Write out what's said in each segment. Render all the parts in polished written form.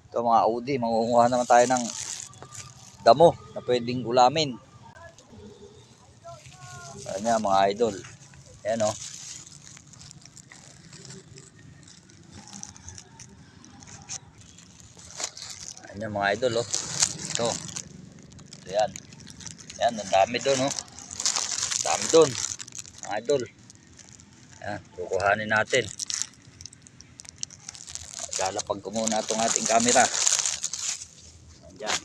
Ito mga Audi, mangunguha naman tayo ng damo na pwedeng ulamin. Ayan yan mga idol. Ayan o. Ayan yan mga idol o. Ito. Ito yan. Ayan, ang dami doon o. Dami doon. Mga idol. Ayan, kukuhanin natin. Lalapag ko muna itong ating camera. Ayan.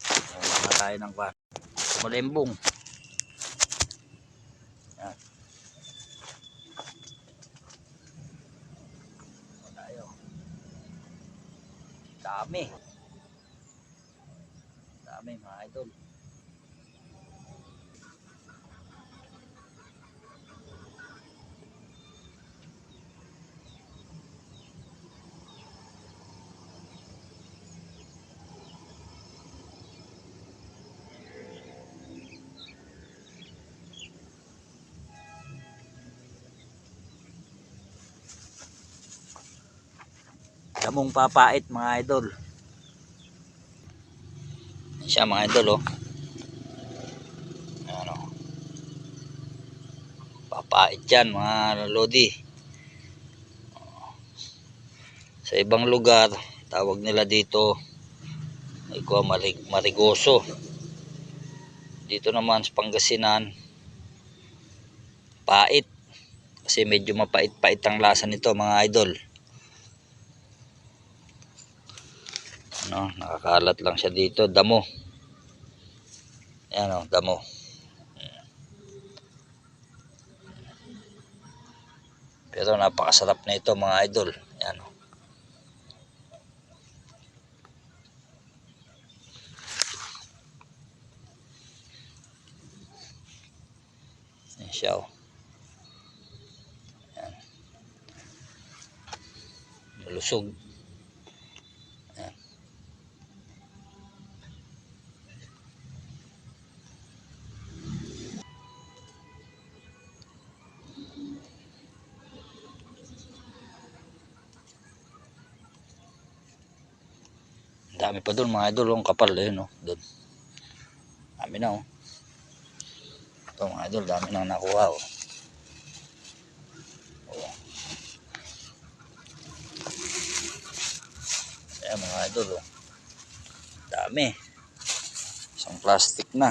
Kukuha tayo ng malembong. Ayan. Tayo. Dami. Dami mga idol. Damong papait mga idol. Siya mga idol oh. Ano. Papait yan mga lodi. Sa ibang lugar, tawag nila dito marigoso. Dito naman sa Pangasinan, pait. Kasi medyo mapait-pait ang lasa nito mga idol. Ano, nakakalat lang siya dito, damo. Ayan o, damo. Pero napakasarap na ito mga idol. Ayan o. Ayan siya o. Ayan. Malusog. Ayan. Dami pa doon mga idol, ang kapal eh no, doon. Dami na oh. Ito mga idol, dami nang nakuha oh. Oh. Ayan mga idol oh. Dami. Isang plastic na.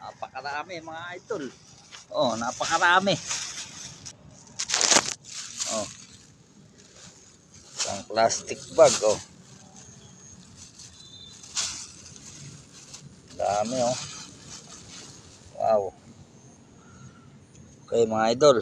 Napakarami mga idol. Oh, napakarami. Oh. Isang plastic bag oh. Dami oh. Wow. Okay mga idol.